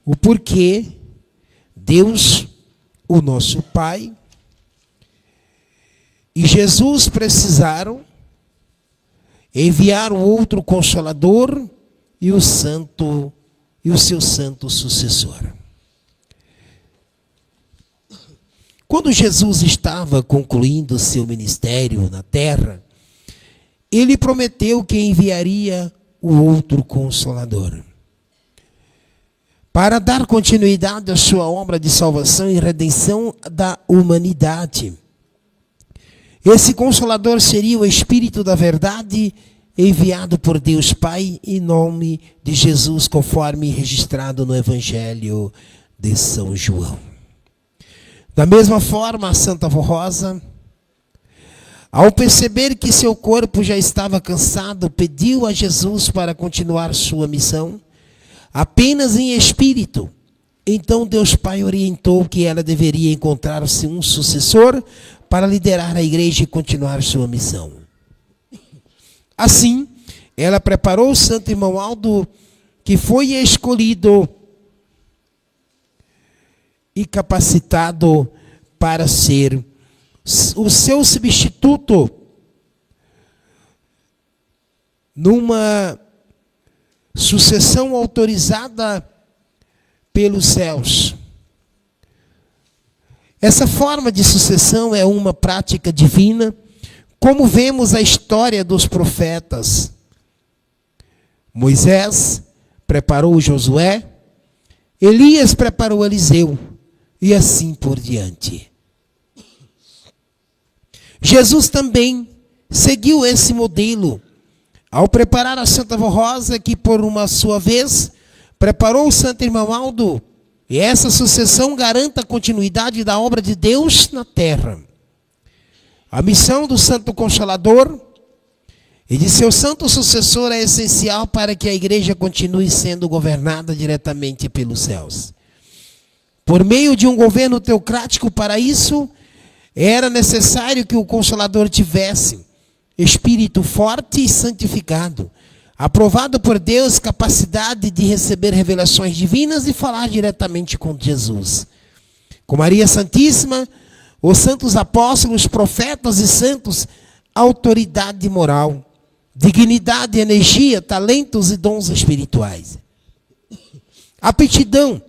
o porquê Deus, o nosso Pai, e Jesus precisaram enviar o outro Consolador e o seu santo sucessor. Quando Jesus estava concluindo seu ministério na terra, ele prometeu que enviaria o outro Consolador para dar continuidade à sua obra de salvação e redenção da humanidade. Esse Consolador seria o Espírito da Verdade, enviado por Deus Pai em nome de Jesus, conforme registrado no Evangelho de São João. Da mesma forma, a Santa Avó Rosa, ao perceber que seu corpo já estava cansado, pediu a Jesus para continuar sua missão, apenas em espírito. Então Deus Pai orientou que ela deveria encontrar-se um sucessor para liderar a igreja e continuar sua missão. Assim, ela preparou o santo irmão Aldo, que foi escolhido e capacitado para ser o seu substituto numa sucessão autorizada pelos céus. Essa forma de sucessão é uma prática divina, como vemos a história dos profetas. Moisés preparou Josué, Elias preparou Eliseu, e assim por diante. Jesus também seguiu esse modelo ao preparar a Santa Avó Rosa, que por uma sua vez preparou o santo irmão Aldo, e essa sucessão garanta a continuidade da obra de Deus na terra. A missão do Santo Consolador e de seu santo sucessor é essencial para que a igreja continue sendo governada diretamente pelos céus. Por meio de um governo teocrático, para isso, era necessário que o Consolador tivesse espírito forte e santificado, aprovado por Deus, capacidade de receber revelações divinas e falar diretamente com Jesus. Com Maria Santíssima, os santos apóstolos, profetas e santos, autoridade moral, dignidade, energia, talentos e dons espirituais. Aptidão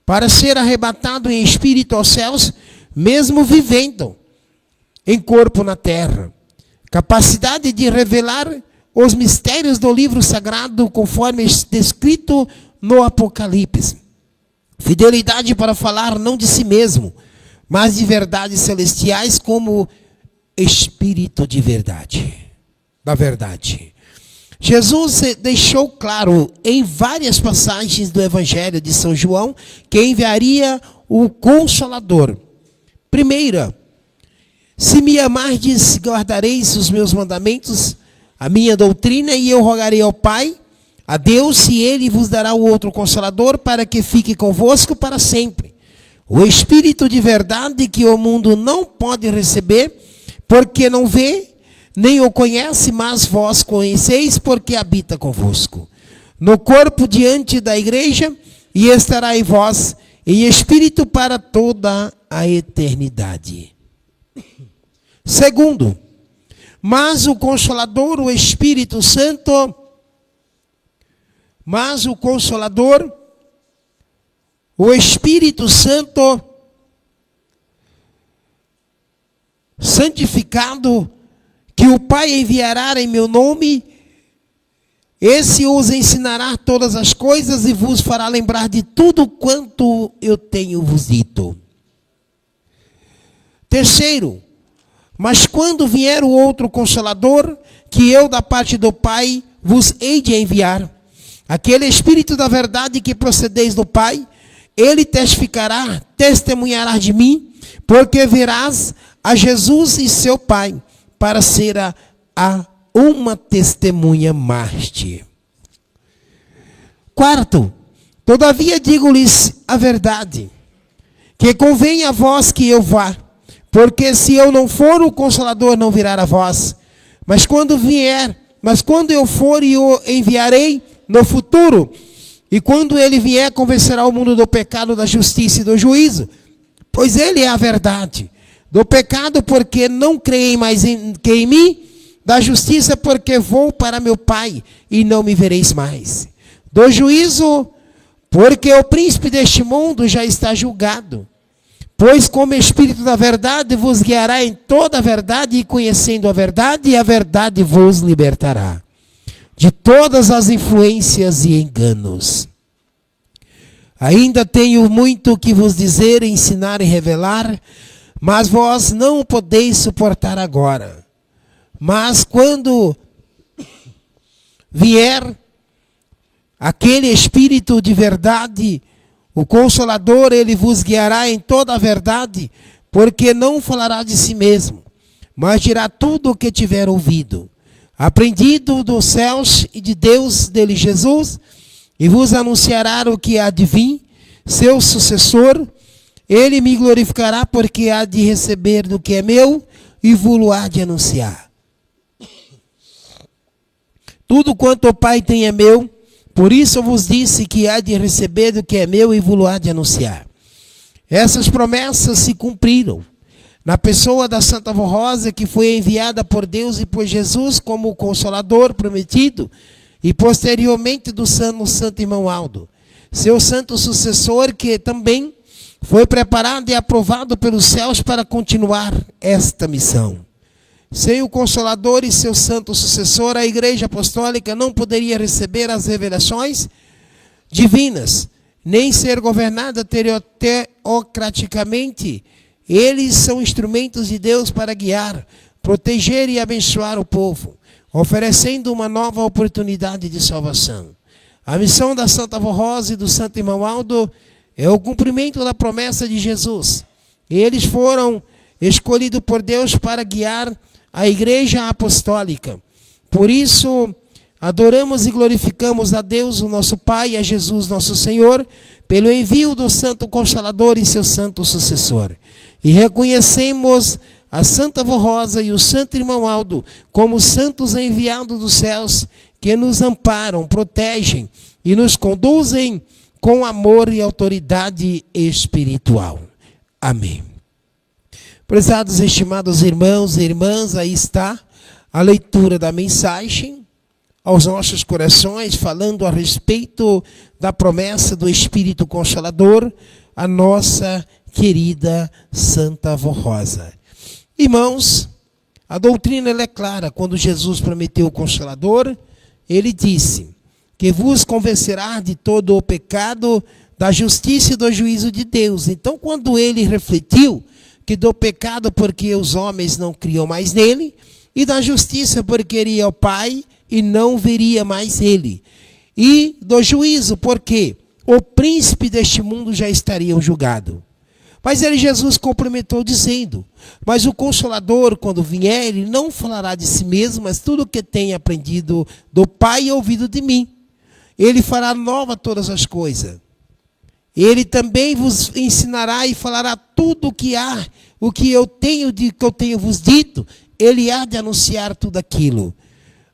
para ser arrebatado em espírito aos céus, mesmo vivendo em corpo na terra. Capacidade de revelar os mistérios do livro sagrado, conforme descrito no Apocalipse. Fidelidade para falar não de si mesmo, mas de verdades celestiais, como Espírito de verdade, da verdade. Jesus deixou claro em várias passagens do Evangelho de São João que enviaria o Consolador. Primeira, se me amardes, guardareis os meus mandamentos, a minha doutrina, e eu rogarei ao Pai, a Deus, e Ele vos dará o outro Consolador para que fique convosco para sempre. O Espírito de verdade que o mundo não pode receber, porque não vê, nem o conhece, mas vós conheceis, porque habita convosco no corpo diante da igreja, e estará em vós em espírito para toda a eternidade. Segundo, mas o Consolador, o Espírito Santo, o Espírito Santo, santificado, que o Pai enviará em meu nome, esse os ensinará todas as coisas e vos fará lembrar de tudo quanto eu tenho vos dito. Terceiro, mas quando vier o outro Consolador, que eu da parte do Pai vos hei de enviar, aquele Espírito da verdade que procedeis do Pai, ele testificará, testemunhará de mim, porque verás a Jesus e seu Pai, para ser uma testemunha mártir. Quarto, todavia digo-lhes a verdade, que convém a vós que eu vá, porque se eu não for, o Consolador não virá a vós. Mas quando eu for e o enviarei no futuro, E quando ele vier, convencerá o mundo do pecado, da justiça e do juízo. Pois ele é a verdade. Do pecado, porque não creem mais em mim. Da justiça, porque vou para meu Pai e não me vereis mais. Do juízo, porque o príncipe deste mundo já está julgado. Pois como Espírito da verdade vos guiará em toda a verdade, e conhecendo a verdade vos libertará de todas as influências e enganos. Ainda tenho muito que vos dizer, ensinar e revelar, mas vós não o podeis suportar agora. Mas quando vier aquele Espírito de verdade, o Consolador, ele vos guiará em toda a verdade, porque não falará de si mesmo, mas dirá tudo o que tiver ouvido, aprendido dos céus e de Deus, dele Jesus, e vos anunciará o que há de vir, seu sucessor. Ele me glorificará, porque há de receber do que é meu, e vos há de anunciar. Tudo quanto o Pai tem é meu, por isso eu vos disse que há de receber do que é meu, e vos há de anunciar. Essas promessas se cumpriram na pessoa da Santa Avó Rosa, que foi enviada por Deus e por Jesus como o Consolador prometido, e posteriormente do santo irmão Aldo, seu santo sucessor, que também foi preparado e aprovado pelos céus para continuar esta missão. Sem o Consolador e seu santo sucessor, a Igreja Apostólica não poderia receber as revelações divinas, nem ser governada teocraticamente. Eles são instrumentos de Deus para guiar, proteger e abençoar o povo, oferecendo uma nova oportunidade de salvação. A missão da Santa Avó Rosa e do Santo Irmão Aldo é o cumprimento da promessa de Jesus. Eles foram escolhidos por Deus para guiar a Igreja Apostólica. Por isso, adoramos e glorificamos a Deus, o nosso Pai, e a Jesus, nosso Senhor, pelo envio do Santo Consolador e seu santo sucessor. E reconhecemos a Santa Avó Rosa e o Santo Irmão Aldo como santos enviados dos céus, que nos amparam, protegem e nos conduzem com amor e autoridade espiritual. Amém. Prezados, estimados irmãos e irmãs, aí está a leitura da mensagem aos nossos corações, falando a respeito da promessa do Espírito Consolador, a nossa querida Santa Avó Rosa. Irmãos, a doutrina ela é clara. Quando Jesus prometeu o Consolador, ele disse que vos convencerá de todo o pecado, da justiça e do juízo de Deus. Então, quando ele refletiu que do pecado, porque os homens não criam mais nele, e da justiça, porque iria ao Pai e não veria mais ele, e do juízo, porque o príncipe deste mundo já estaria julgado. Mas ele, Jesus, complementou dizendo: mas o Consolador, quando vier, ele não falará de si mesmo, mas tudo o que tem aprendido do Pai e ouvido de mim. Ele fará nova todas as coisas. Ele também vos ensinará e falará tudo o que há, o que eu tenho vos dito, ele há de anunciar tudo aquilo.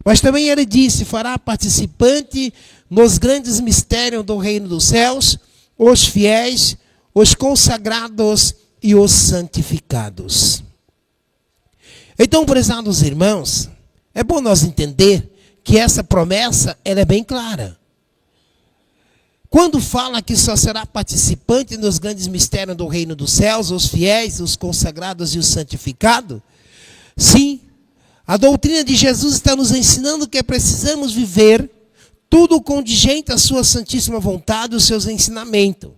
Mas também ele disse: fará participante nos grandes mistérios do reino dos céus, os fiéis, os consagrados e os santificados. Então, prezados irmãos, é bom nós entender que essa promessa ela é bem clara. Quando fala que só será participante nos grandes mistérios do reino dos céus, os fiéis, os consagrados e os santificados, sim, a doutrina de Jesus está nos ensinando que precisamos viver tudo condigente à sua santíssima vontade, os seus ensinamentos.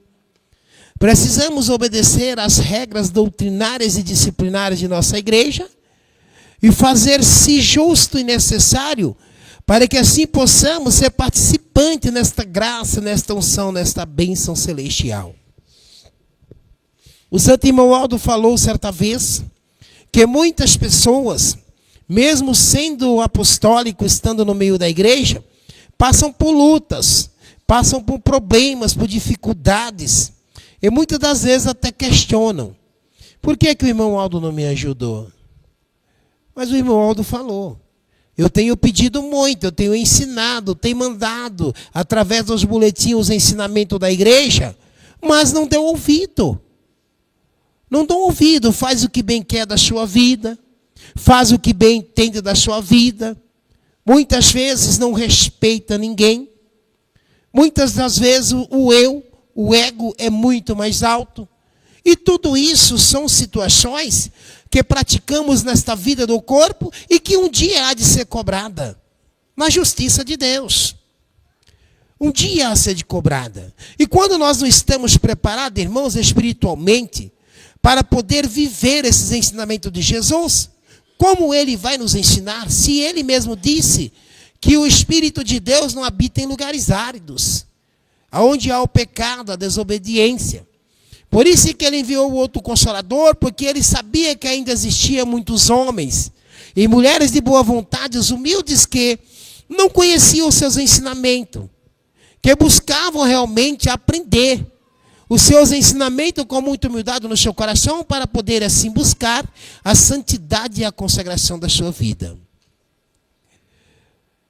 Precisamos obedecer às regras doutrinárias e disciplinares de nossa igreja e fazer-se justo e necessário para que assim possamos ser participantes nesta graça, nesta unção, nesta bênção celestial. O Santo Irmão Aldo falou certa vez que muitas pessoas, mesmo sendo apostólico, estando no meio da igreja, passam por lutas, passam por problemas, por dificuldades, e muitas das vezes até questionam: por que o irmão Aldo não me ajudou? Mas o irmão Aldo falou: Eu tenho pedido muito, eu tenho ensinado, tenho mandado, através dos boletins, o ensinamento da igreja, mas não deu ouvido. Não dão ouvido, faz o que bem quer da sua vida, faz o que bem entende da sua vida. Muitas vezes não respeita ninguém. Muitas das vezes o ego é muito mais alto. E tudo isso são situações que praticamos nesta vida do corpo e que um dia há de ser cobrada na justiça de Deus. Um dia há de ser cobrada. E quando nós não estamos preparados, irmãos, espiritualmente, para poder viver esses ensinamentos de Jesus, como ele vai nos ensinar, se ele mesmo disse que o Espírito de Deus não habita em lugares áridos, onde há o pecado, a desobediência. Por isso que ele enviou o outro Consolador, porque ele sabia que ainda existiam muitos homens e mulheres de boa vontade, os humildes, que não conheciam os seus ensinamentos, que buscavam realmente aprender os seus ensinamentos com muita humildade no seu coração, para poder assim buscar a santidade e a consagração da sua vida.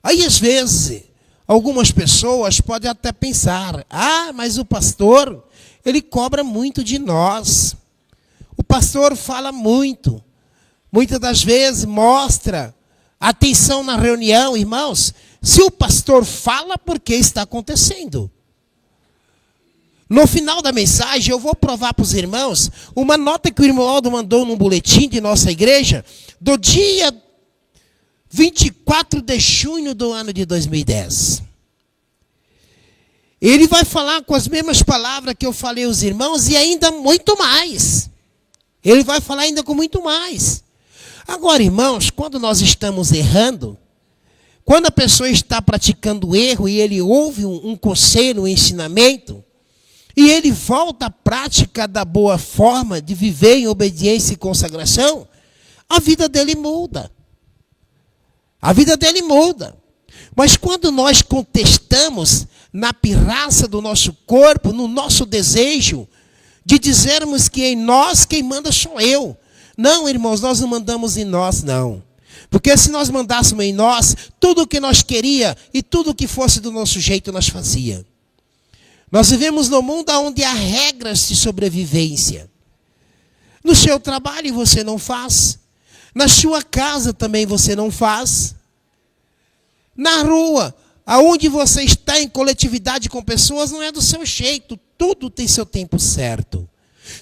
Aí às vezes, algumas pessoas podem até pensar, mas o pastor, ele cobra muito de nós. O pastor fala muito. Muitas das vezes mostra atenção na reunião. Irmãos, se o pastor fala, por que está acontecendo? No final da mensagem, eu vou provar para os irmãos uma nota que o irmão Aldo mandou num boletim de nossa igreja, do dia 24 de junho do ano de 2010. Ele vai falar com as mesmas palavras que eu falei aos irmãos e ainda muito mais. Ele vai falar ainda com muito mais. Agora, irmãos, quando nós estamos errando, quando a pessoa está praticando erro e ele ouve um conselho, um ensinamento, e ele volta à prática da boa forma de viver em obediência e consagração, a vida dele muda. A vida dele muda. Mas quando nós contestamos na pirraça do nosso corpo, no nosso desejo, de dizermos que em nós quem manda sou eu. Não, irmãos, nós não mandamos em nós, não. Porque se nós mandássemos em nós, tudo o que nós queria e tudo o que fosse do nosso jeito nós fazia. Nós vivemos num mundo onde há regras de sobrevivência. No seu trabalho você não faz. Na sua casa também você não faz. Na rua, aonde você está em coletividade com pessoas, não é do seu jeito. Tudo tem seu tempo certo.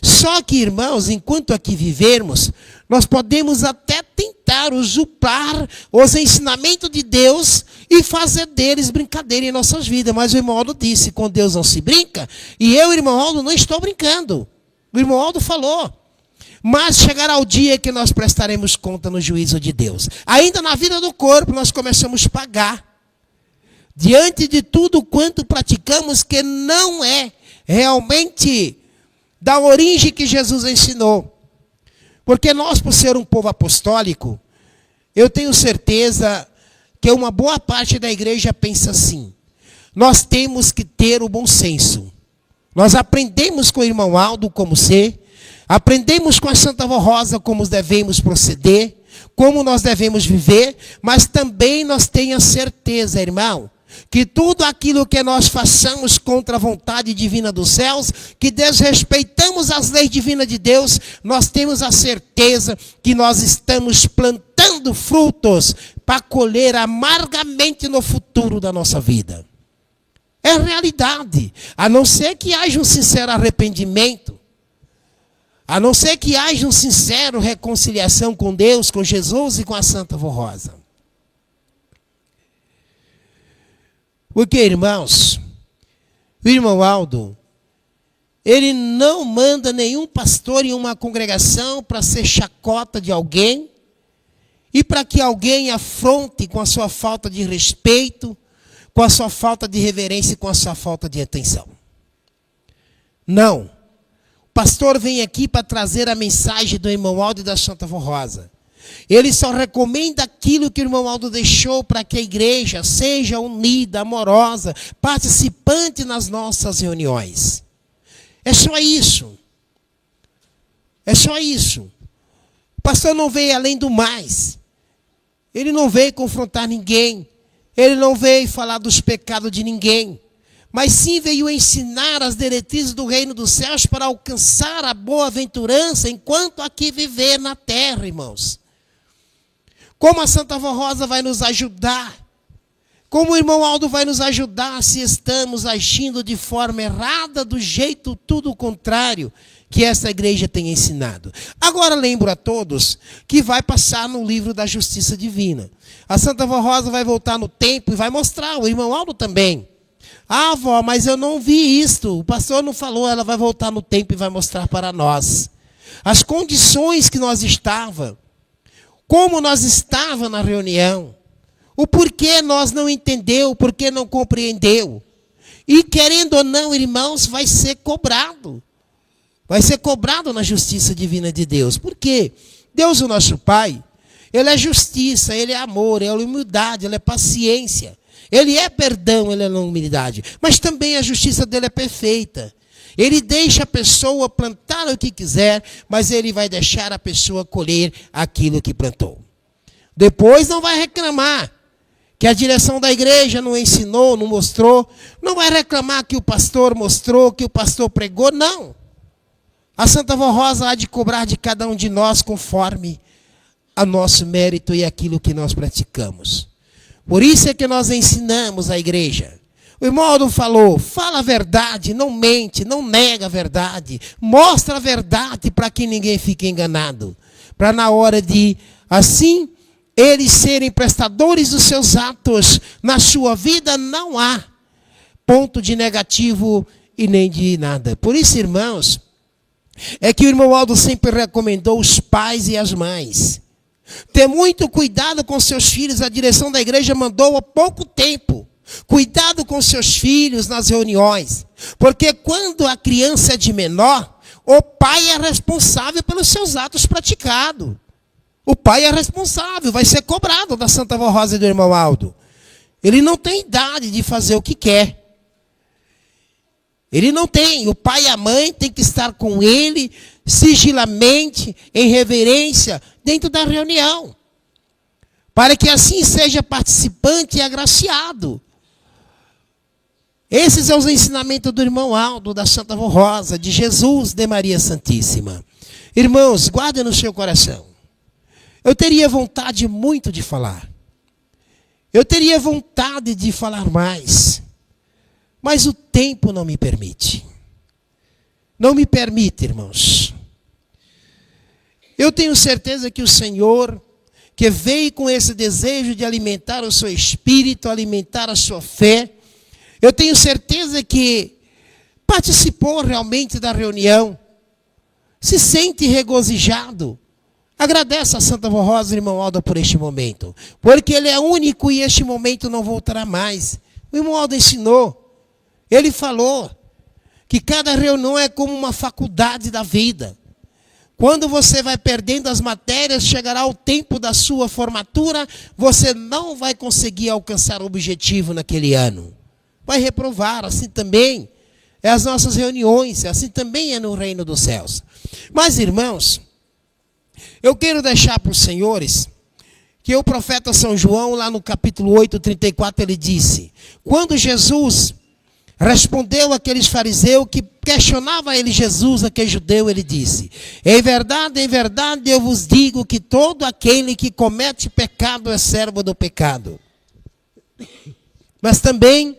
Só que, irmãos, enquanto aqui vivermos, nós podemos até tentar usurpar os ensinamentos de Deus e fazer deles brincadeira em nossas vidas. Mas o irmão Aldo disse, com Deus não se brinca, e eu, irmão Aldo, não estou brincando. O irmão Aldo falou. Mas chegará o dia que nós prestaremos conta no juízo de Deus. Ainda na vida do corpo, nós começamos a pagar. Diante de tudo quanto praticamos que não é realmente da origem que Jesus ensinou. Porque nós, por ser um povo apostólico, eu tenho certeza que uma boa parte da igreja pensa assim. Nós temos que ter o bom senso. Nós aprendemos com o irmão Aldo como ser, aprendemos com a Santa Vó Rosa como devemos proceder, como nós devemos viver, mas também nós tenhamos certeza, irmão, que tudo aquilo que nós façamos contra a vontade divina dos céus, que desrespeitamos as leis divinas de Deus, nós temos a certeza que nós estamos plantando frutos para colher amargamente no futuro da nossa vida. É realidade. A não ser que haja um sincero arrependimento, a não ser que haja um sincero reconciliação com Deus, com Jesus e com a Santa Vó Rosa. Porque, irmãos, o irmão Aldo, ele não manda nenhum pastor em uma congregação para ser chacota de alguém e para que alguém afronte com a sua falta de respeito, com a sua falta de reverência e com a sua falta de atenção. Não. O pastor vem aqui para trazer a mensagem do irmão Aldo e da Santa Vó Rosa. Ele só recomenda aquilo que o irmão Aldo deixou para que a igreja seja unida, amorosa, participante nas nossas reuniões. É só isso. É só isso. O pastor não veio além do mais. Ele não veio confrontar ninguém. Ele não veio falar dos pecados de ninguém. Mas sim veio ensinar as diretrizes do reino dos céus para alcançar a boa-aventurança enquanto aqui viver na terra, irmãos. Como a Santa Vó Rosa vai nos ajudar? Como o irmão Aldo vai nos ajudar se estamos agindo de forma errada, do jeito tudo contrário que essa igreja tem ensinado? Agora lembro a todos que vai passar no livro da Justiça Divina. A Santa Vó Rosa vai voltar no tempo e vai mostrar, o irmão Aldo também. Ah, vó, mas eu não vi isto. O pastor não falou, ela vai voltar no tempo e vai mostrar para nós as condições que nós estávamos, como nós estávamos na reunião, o porquê nós não entendeu, o porquê não compreendeu. E querendo ou não, irmãos, vai ser cobrado. Vai ser cobrado na justiça divina de Deus. Por quê? Deus, o nosso Pai, Ele é justiça, Ele é amor, Ele é humildade, Ele é paciência. Ele é perdão, Ele é humildade. Mas também a justiça dele é perfeita. Ele deixa a pessoa plantar o que quiser, mas Ele vai deixar a pessoa colher aquilo que plantou. Depois não vai reclamar que a direção da igreja não ensinou, não mostrou. Não vai reclamar que o pastor mostrou, que o pastor pregou, não. A Santa Vó Rosa há de cobrar de cada um de nós conforme a nosso mérito e aquilo que nós praticamos. Por isso é que nós ensinamos a igreja. O irmão Aldo falou, fala a verdade, não mente, não nega a verdade. Mostra a verdade para que ninguém fique enganado. Para na hora de, assim, eles serem prestadores dos seus atos, na sua vida não há ponto de negativo e nem de nada. Por isso, irmãos, é que o irmão Aldo sempre recomendou os pais e as mães. Ter muito cuidado com seus filhos. A direção da igreja mandou há pouco tempo. Cuidado com seus filhos nas reuniões. Porque quando a criança é de menor, o pai é responsável pelos seus atos praticados. O pai é responsável, vai ser cobrado da Santa Vó Rosa e do irmão Aldo. Ele não tem idade de fazer o que quer. Ele não tem. O pai e a mãe têm que estar com ele sigilamente, em reverência, dentro da reunião, para que assim seja participante e agraciado. Esses são os ensinamentos do irmão Aldo, da Santa Vó Rosa, de Jesus, de Maria Santíssima. Irmãos, guardem no seu coração. Eu teria vontade muito de falar. Eu teria vontade de falar mais. Mas o tempo não me permite. Não me permite, irmãos. Eu tenho certeza que o Senhor, que veio com esse desejo de alimentar o seu espírito, alimentar a sua fé, eu tenho certeza que participou realmente da reunião, se sente regozijado. Agradece a Santa Vó Rosa e irmão Aldo por este momento, porque ele é único e este momento não voltará mais. O irmão Aldo ensinou, ele falou que cada reunião é como uma faculdade da vida. Quando você vai perdendo as matérias, chegará o tempo da sua formatura, você não vai conseguir alcançar o objetivo naquele ano. Vai reprovar, assim também é as nossas reuniões, assim também é no reino dos céus. Mas, irmãos, eu quero deixar para os senhores que o profeta São João, lá no capítulo 8, 34, ele disse, quando Jesus respondeu àqueles fariseus que questionavam a ele, Jesus, aquele judeu, ele disse, em verdade, eu vos digo que todo aquele que comete pecado é servo do pecado. Mas também,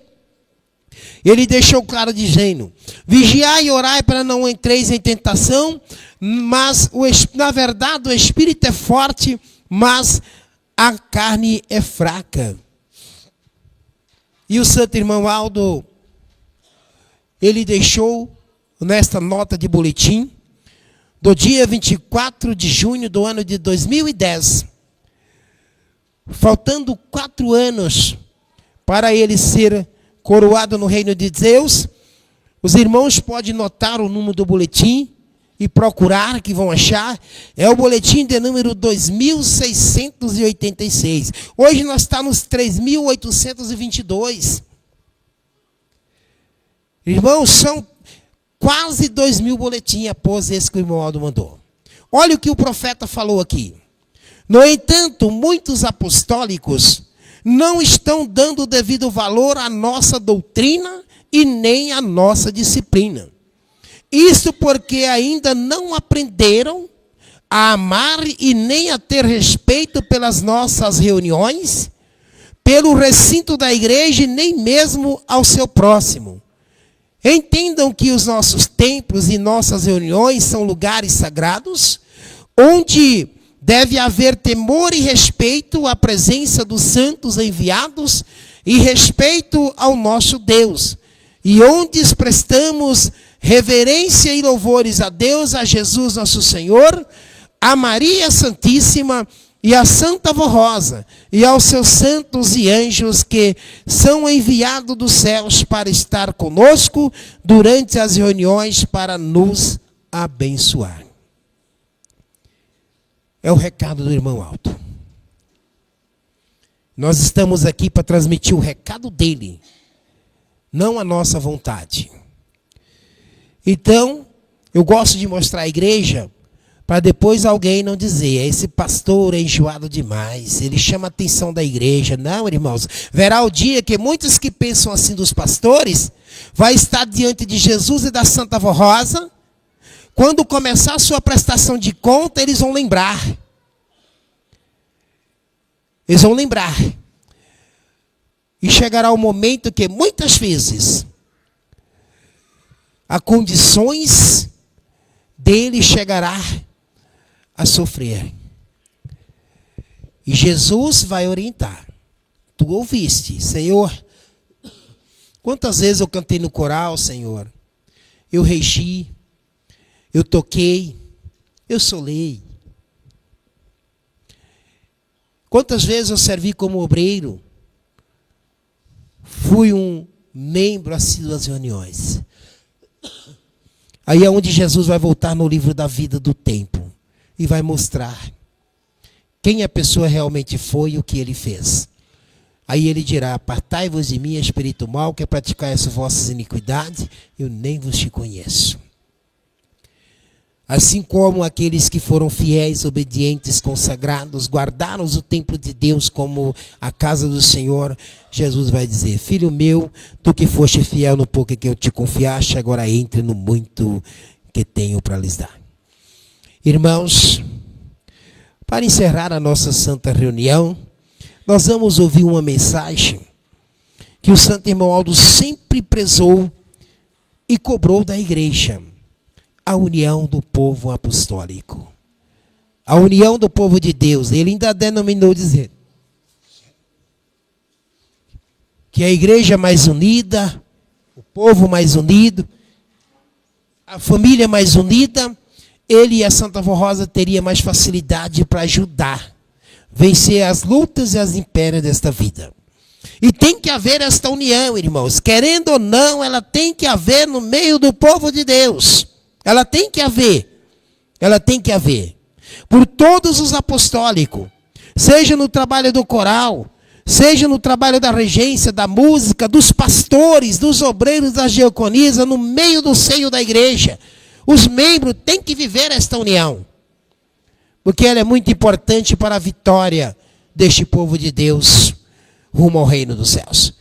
ele deixou claro dizendo, vigiai e orai para não entreis em tentação, mas na verdade o espírito é forte, mas a carne é fraca. E o santo irmão Aldo, ele deixou nesta nota de boletim, do dia 24 de junho do ano de 2010, faltando 4 anos para ele ser coroado no reino de Deus. Os irmãos podem notar o número do boletim e procurar, que vão achar. É o boletim de número 2686. Hoje nós estamos nos 3822. Irmãos, são quase 2.000 boletins após esse que o irmão Aldo mandou. Olha o que o profeta falou aqui. No entanto, muitos apostólicos não estão dando o devido valor à nossa doutrina e nem à nossa disciplina. Isso porque ainda não aprenderam a amar e nem a ter respeito pelas nossas reuniões, pelo recinto da igreja e nem mesmo ao seu próximo. Entendam que os nossos templos e nossas reuniões são lugares sagrados, onde deve haver temor e respeito à presença dos santos enviados e respeito ao nosso Deus, e onde prestamos reverência e louvores a Deus, a Jesus nosso Senhor, a Maria Santíssima e a Santa Vó Rosa, e aos seus santos e anjos que são enviados dos céus para estar conosco durante as reuniões para nos abençoar. É o recado do irmão Alto. Nós estamos aqui para transmitir o recado dele, não a nossa vontade. Então, eu gosto de mostrar a igreja para depois alguém não dizer, esse pastor é enjoado demais, ele chama a atenção da igreja. Não, irmãos, verá o dia que muitos que pensam assim dos pastores vai estar diante de Jesus e da Santa Vó Rosa. Quando começar a sua prestação de conta, eles vão lembrar. Eles vão lembrar. E chegará o momento que muitas vezes a condições dele chegará a sofrer. E Jesus vai orientar. Tu ouviste, Senhor. Quantas vezes eu cantei no coral, Senhor? Eu regi, eu toquei, eu solei. Quantas vezes eu servi como obreiro? Fui um membro assíduo das reuniões. Aí é onde Jesus vai voltar no livro da vida do tempo e vai mostrar quem a pessoa realmente foi e o que ele fez. Aí ele dirá, apartai-vos de mim, espírito mau, que praticais as vossas iniquidades, eu nem vos te conheço. Assim como aqueles que foram fiéis, obedientes, consagrados, guardaram o templo de Deus como a casa do Senhor, Jesus vai dizer, filho meu, tu que foste fiel no pouco que eu te confiaste, agora entre no muito que tenho para lhes dar. Irmãos, para encerrar a nossa santa reunião, nós vamos ouvir uma mensagem que o santo irmão Aldo sempre prezou e cobrou da igreja. A união do povo apostólico. A união do povo de Deus. Ele ainda denominou dizer que a igreja mais unida, o povo mais unido, a família mais unida, ele e a Santa Vó Rosa teriam mais facilidade para ajudar, vencer as lutas e as impérias desta vida. E tem que haver esta união, irmãos. Querendo ou não, ela tem que haver no meio do povo de Deus. Ela tem que haver. Ela tem que haver. Por todos os apostólicos. Seja no trabalho do coral. Seja no trabalho da regência, da música, dos pastores, dos obreiros da diaconisa, no meio do seio da igreja. Os membros têm que viver esta união. Porque ela é muito importante para a vitória deste povo de Deus rumo ao reino dos céus.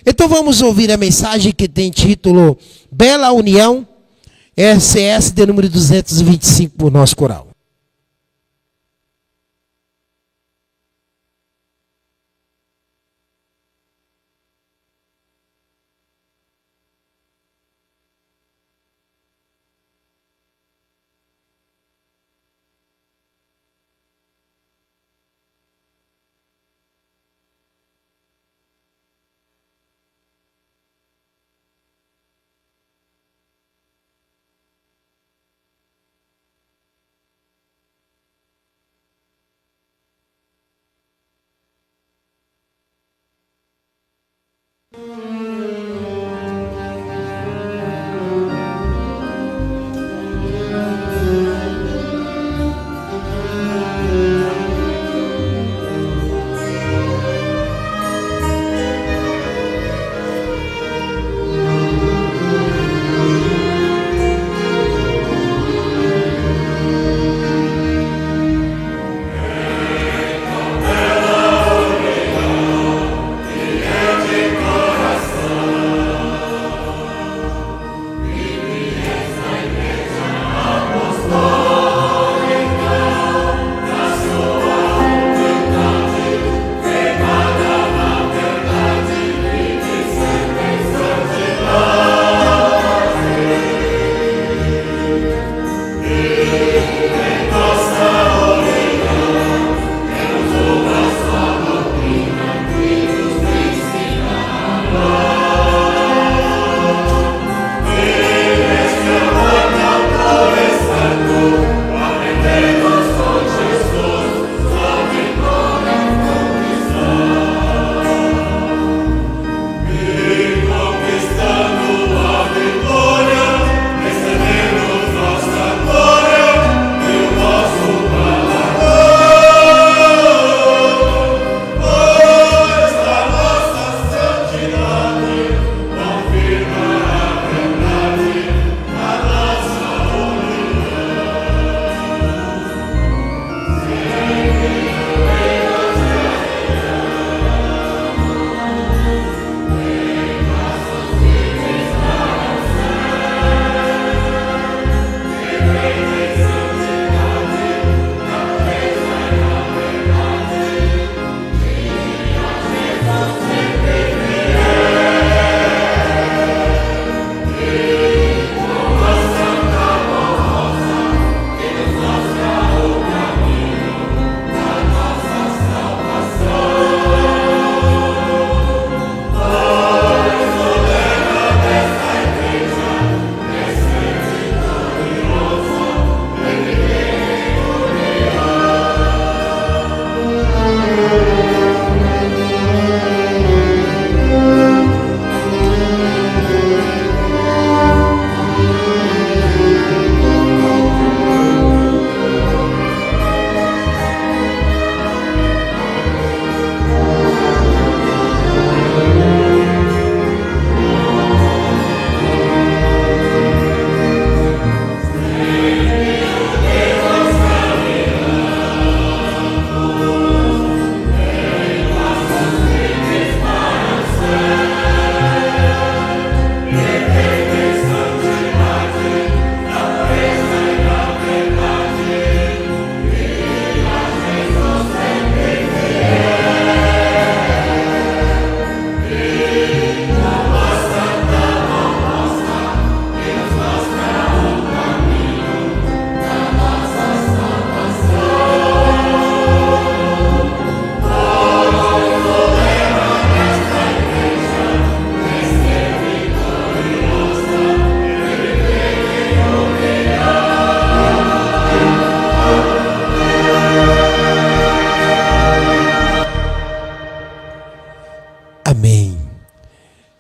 Então vamos ouvir a mensagem que tem título Bela União, SES de número 225 por nosso coral.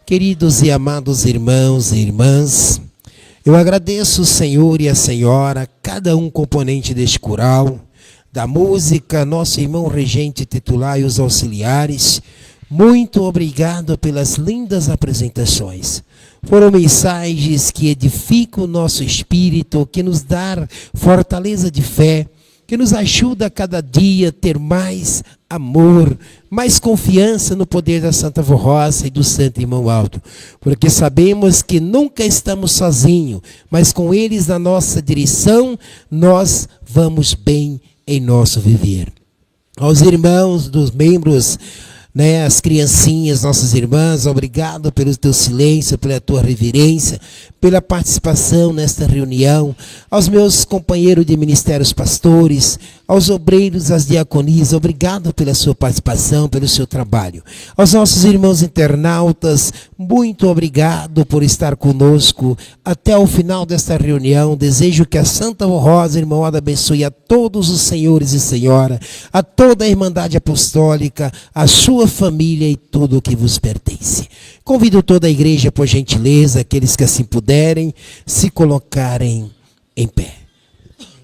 Queridos e amados irmãos e irmãs, eu agradeço o Senhor e a Senhora, cada um componente deste coral, da música, nosso irmão regente titular e os auxiliares. Muito obrigado pelas lindas apresentações. Foram mensagens que edificam o nosso espírito, que nos dão fortaleza de fé, que nos ajuda a cada dia a ter mais amor, mais confiança no poder da Santa Vó Rosa e do Santo Irmão Aldo. Porque sabemos que nunca estamos sozinhos, mas com eles na nossa direção, nós vamos bem em nosso viver. Aos irmãos dos membros, as criancinhas, nossas irmãs, obrigado pelo teu silêncio, pela tua reverência, pela participação nesta reunião. Aos meus companheiros de ministérios pastores, aos obreiros, às diaconias, obrigado pela sua participação, pelo seu trabalho. Aos nossos irmãos internautas, muito obrigado por estar conosco até o final desta reunião. Desejo que a Santa Rosa, irmão, abençoe a todos os senhores e senhora, a toda a Irmandade Apostólica, a sua família e tudo o que vos pertence. Convido toda a igreja, por gentileza, aqueles que assim puderem, se colocarem em pé.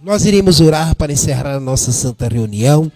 Nós iremos orar para encerrar a nossa santa reunião.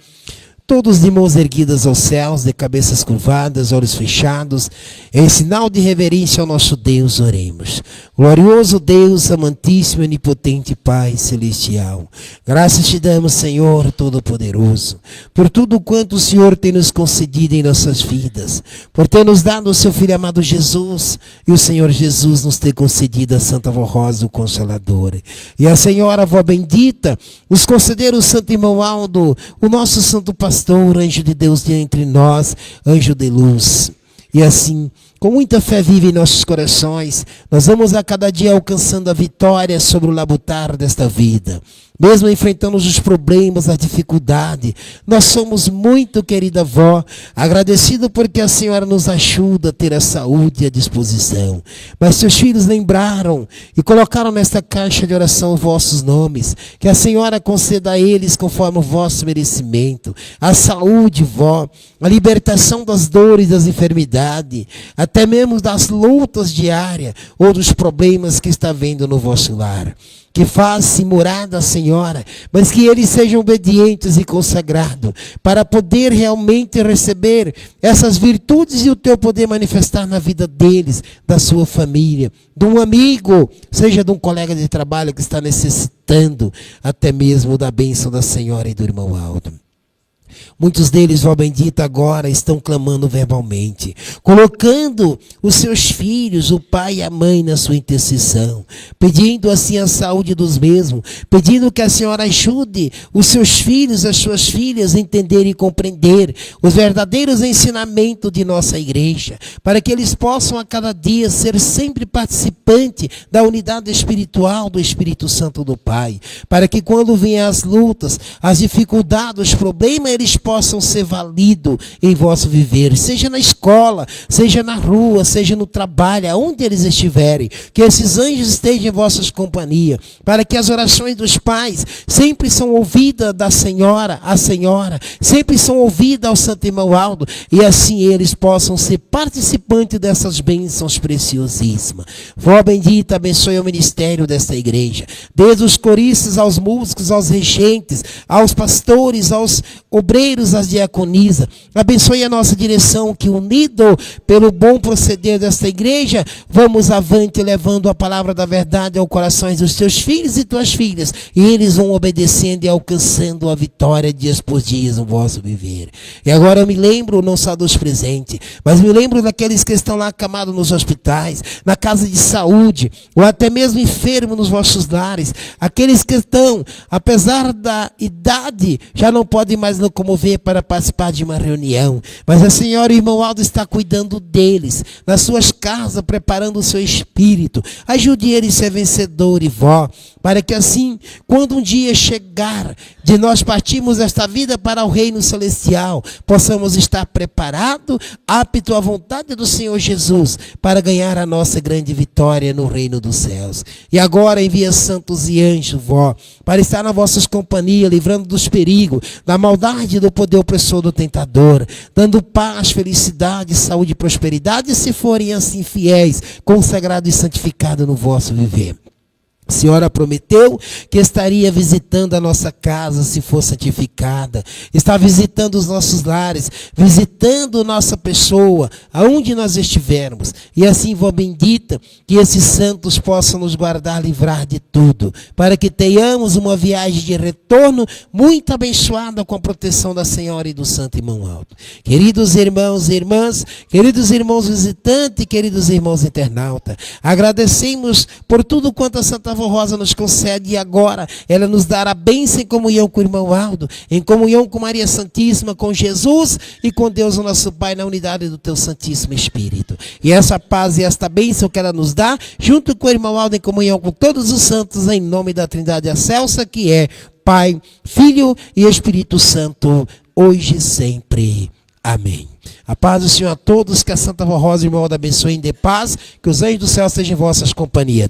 Todos de mãos erguidas aos céus, de cabeças curvadas, olhos fechados, em sinal de reverência ao nosso Deus, oremos. Glorioso Deus, amantíssimo e onipotente Pai celestial, graças te damos, Senhor Todo-Poderoso, por tudo quanto o Senhor tem nos concedido em nossas vidas, por ter nos dado o seu Filho amado Jesus, e o Senhor Jesus nos ter concedido a Santa Vó Rosa, o Consolador. E a Senhora, Vó Bendita, nos conceder o Santo Irmão Aldo, o nosso Santo Pastor, anjo de Deus de entre nós, anjo de luz. E assim, com muita fé viva em nossos corações, nós vamos a cada dia alcançando a vitória sobre o labutar desta vida. Mesmo enfrentando os problemas, a dificuldade, nós somos muito, querida avó, agradecido porque a Senhora nos ajuda a ter a saúde e a disposição. Mas seus filhos lembraram e colocaram nesta caixa de oração os vossos nomes, que a Senhora conceda a eles conforme o vosso merecimento, a saúde, vó, a libertação das dores, das enfermidades, até mesmo das lutas diárias ou dos problemas que está vendo no vosso lar. Que faça morada a Senhora, mas que eles sejam obedientes e consagrados, para poder realmente receber essas virtudes e o teu poder manifestar na vida deles, da sua família, de um amigo, seja de um colega de trabalho que está necessitando até mesmo da bênção da Senhora e do irmão Aldo. Muitos deles, Vó Bendita, agora estão clamando verbalmente, colocando os seus filhos, o pai e a mãe na sua intercessão, pedindo assim a saúde dos mesmos, pedindo que a Senhora ajude os seus filhos, as suas filhas a entender e compreender os verdadeiros ensinamentos de nossa igreja, para que eles possam a cada dia ser sempre participantes da unidade espiritual do Espírito Santo do Pai, para que quando venham as lutas, as dificuldades, os problemas, eles possam ser validos em vosso viver, seja na escola, seja na rua, seja no trabalho, aonde eles estiverem, que esses anjos estejam em vossas companhias, para que as orações dos pais sempre são ouvidas da Senhora, a Senhora, sempre são ouvidas ao Santo Irmão Aldo, e assim eles possam ser participantes dessas bênçãos preciosíssimas. Vó Bendita, abençoe o ministério desta igreja, desde os coristas aos músicos, aos regentes, aos pastores, aos obreiros, às diaconisas. Abençoe a nossa direção, que unido pelo bom proceder desta igreja, vamos avante levando a palavra da verdade aos corações dos teus filhos e tuas filhas, e eles vão obedecendo e alcançando a vitória dias por dias no vosso viver. E agora eu me lembro não só dos presentes, mas me lembro daqueles que estão lá acamados nos hospitais, na casa de saúde, ou até mesmo enfermos nos vossos lares, aqueles que estão, apesar da idade, já não podem mais locomover para participar de uma reunião, mas a Senhora e o irmão Aldo está cuidando deles, nas suas casas, preparando o seu espírito. Ajude eles a ser vencedor e vó, para que assim, quando um dia chegar de nós partirmos esta vida para o reino celestial, possamos estar preparados, aptos à vontade do Senhor Jesus, para ganhar a nossa grande vitória no reino dos céus. E agora envia santos e anjos, vó, para estar nas vossas companhias, livrando dos perigos, da maldade, livrar-te do poder opressor do tentador, dando paz, felicidade, saúde e prosperidade, se forem assim fiéis, consagrados e santificados no vosso viver. A senhora prometeu que estaria visitando a nossa casa se for santificada. Está visitando os nossos lares, visitando nossa pessoa, aonde nós estivermos. E assim, vó bendita, que esses santos possam nos guardar, livrar de tudo, para que tenhamos uma viagem de retorno muito abençoada com a proteção da Senhora e do Santo Irmão Alto. Queridos irmãos e irmãs, queridos irmãos visitantes, queridos irmãos internautas, agradecemos por tudo quanto a Santa Vó Rosa nos concede, e agora ela nos dará bênção em comunhão com o irmão Aldo, em comunhão com Maria Santíssima, com Jesus e com Deus o nosso Pai, na unidade do teu Santíssimo Espírito. E essa paz e esta bênção que ela nos dá, junto com o irmão Aldo, em comunhão com todos os santos, em nome da Trindade Excelsa, que é Pai, Filho e Espírito Santo, hoje e sempre. Amém. A paz do Senhor a todos, que a Santa Vó Rosa e o irmão Aldo abençoem de paz, que os anjos do céu sejam em vossas companhias.